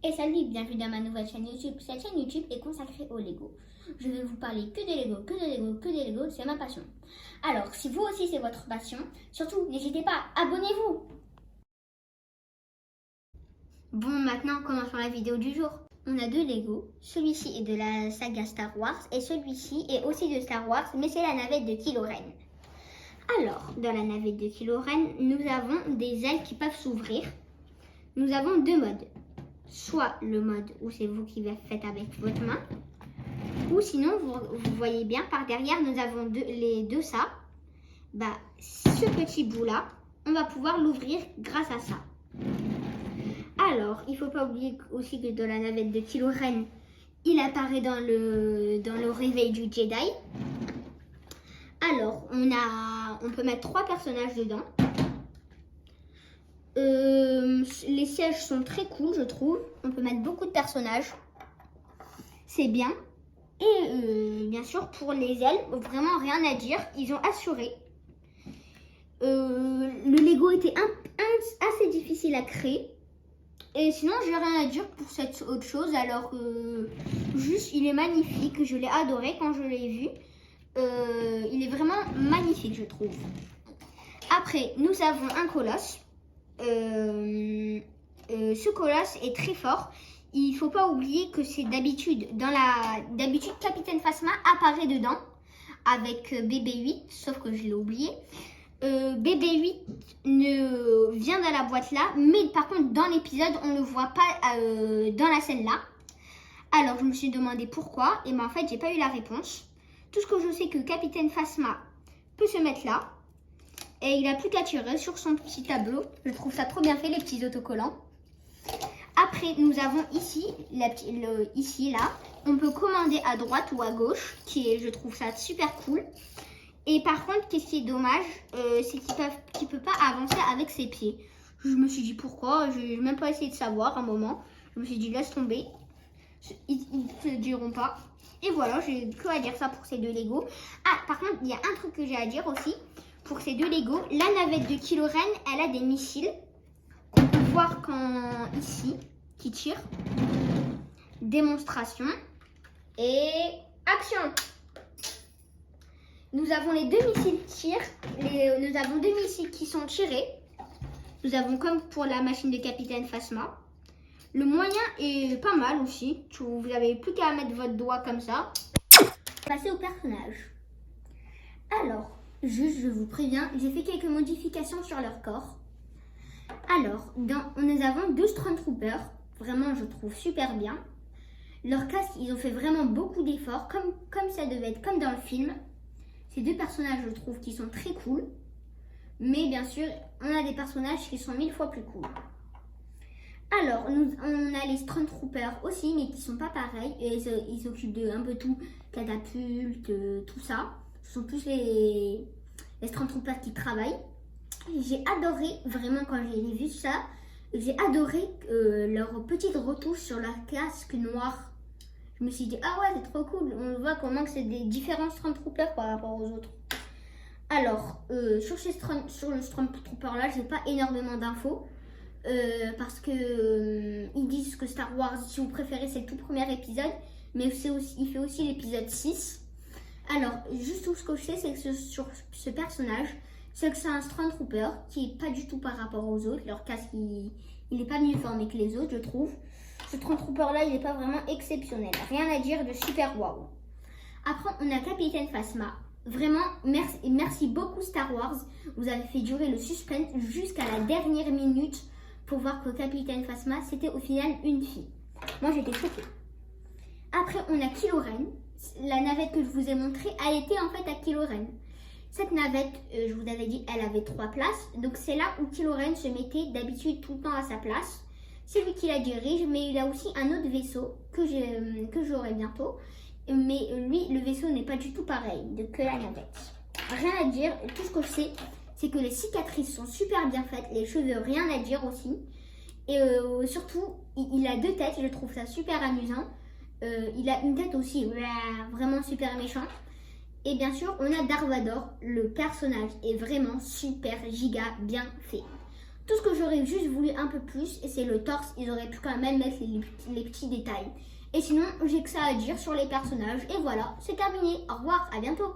Et salut, bienvenue dans ma nouvelle chaîne YouTube. Cette chaîne YouTube est consacrée au Lego. Je vais vous parler que de Lego, que de Lego, que de Lego, c'est ma passion. Alors, si vous aussi c'est votre passion, surtout n'hésitez pas, abonnez-vous. Bon, maintenant commençons la vidéo du jour. On a deux Lego. Celui-ci est de la saga Star Wars et celui-ci est aussi de Star Wars, mais c'est la navette de Kylo Ren. Alors, dans la navette de Kylo Ren, nous avons des ailes qui peuvent s'ouvrir. Nous avons deux modes. Soit le mode où c'est vous qui faites avec votre main, ou sinon, vous voyez bien, par derrière, nous avons les deux ça. Ce petit bout-là, on va pouvoir l'ouvrir grâce à ça. Alors, il ne faut pas oublier aussi que dans la navette de Kylo Ren, il apparaît dans le réveil du Jedi. Alors, on peut mettre 3 personnages dedans. Les sièges sont très cool, je trouve. On peut mettre beaucoup de personnages. C'est bien. Et bien sûr, pour les ailes, vraiment rien à dire. Ils ont assuré. Le Lego était assez difficile à créer. Et sinon, j'ai rien à dire pour cette autre chose. Alors, juste, il est magnifique. Je l'ai adoré quand je l'ai vu. Il est vraiment magnifique, je trouve. Après, nous avons un colosse. Ce colosse est très fort. Il ne faut pas oublier que c'est d'habitude Capitaine Phasma apparaît dedans avec BB-8, sauf que je l'ai oublié. BB-8 vient dans la boîte là, mais par contre dans l'épisode on ne le voit pas dans la scène là. Alors je me suis demandé pourquoi, et en fait j'ai pas eu la réponse. Tout ce que je sais que Capitaine Phasma peut se mettre là. Et il n'a plus qu'à tirer sur son petit tableau. Je trouve ça trop bien fait, les petits autocollants. Après, nous avons ici, là, on peut commander à droite ou à gauche, je trouve ça super cool. Et par contre, ce qui est dommage, c'est qu'il ne peut pas avancer avec ses pieds. Je me suis dit pourquoi, je n'ai même pas essayé de savoir un moment. Je me suis dit laisse tomber, ils ne te le diront pas. Et voilà, j'ai que à dire ça pour ces deux Lego. Ah, par contre, il y a un truc que j'ai à dire aussi. Pour ces deux Lego, la navette de Kylo Ren, elle a des missiles qu'on peut voir ici, qui tirent. Démonstration et action. Nous avons les deux missiles nous avons deux missiles qui sont tirés. Nous avons comme pour la machine de Capitaine Phasma. Le moyen est pas mal aussi. Vous n'avez plus qu'à mettre votre doigt comme ça. Passer au personnage. Alors, juste, je vous préviens, j'ai fait quelques modifications sur leur corps. Alors, nous avons 2 Stormtroopers. Vraiment, je trouve super bien. Leur casque, ils ont fait vraiment beaucoup d'efforts, comme ça devait être, comme dans le film. Ces deux personnages, je trouve, qui sont très cool. Mais bien sûr, on a des personnages qui sont 1000 fois plus cool. Alors, on a les Stormtroopers aussi, mais qui sont pas pareils. Et ils s'occupent de un peu tout, catapultes, tout ça. Ce sont plus les Stormtroopers qui travaillent. J'ai adoré, vraiment quand j'ai vu ça, j'ai adoré leur petite retouche sur leur casque noir. Je me suis dit, ah ouais, c'est trop cool. On voit comment que c'est des différents Stormtroopers par rapport aux autres. Alors, sur le Stormtrooper là, j'ai pas énormément d'infos. Parce que ils disent que Star Wars, si vous préférez, c'est le tout premier épisode. Mais il fait aussi l'épisode 6. Alors, juste tout ce que je sais, c'est que sur ce personnage, c'est que c'est un Stormtrooper qui est pas du tout par rapport aux autres. Leur casque, il est pas mieux formé que les autres, je trouve. Ce Stormtrooper-là, il n'est pas vraiment exceptionnel. Rien à dire de super waouh. Après, on a Capitaine Phasma. Vraiment, merci beaucoup Star Wars. Vous avez fait durer le suspense jusqu'à la dernière minute pour voir que Capitaine Phasma, c'était au final une fille. Moi, j'étais choquée. Après, on a Kylo Ren. La navette que je vous ai montrée a été en fait à Kylo Ren. Cette navette, je vous avais dit, elle avait 3 places. Donc c'est là où Kylo Ren se mettait d'habitude tout le temps à sa place. C'est lui qui la dirige, mais il a aussi un autre vaisseau que j'aurai bientôt. Mais lui, le vaisseau n'est pas du tout pareil que la navette. Rien à dire, tout ce que je sais, c'est que les cicatrices sont super bien faites. Les cheveux, rien à dire aussi. Et surtout, il a 2 têtes, je trouve ça super amusant. Il a une tête aussi vraiment super méchante. Et bien sûr, on a Dark Vador. Le personnage est vraiment super giga bien fait. Tout ce que j'aurais juste voulu un peu plus, et c'est le torse, ils auraient pu quand même mettre les petits détails. Et sinon, j'ai que ça à dire sur les personnages. Et voilà, c'est terminé. Au revoir, à bientôt.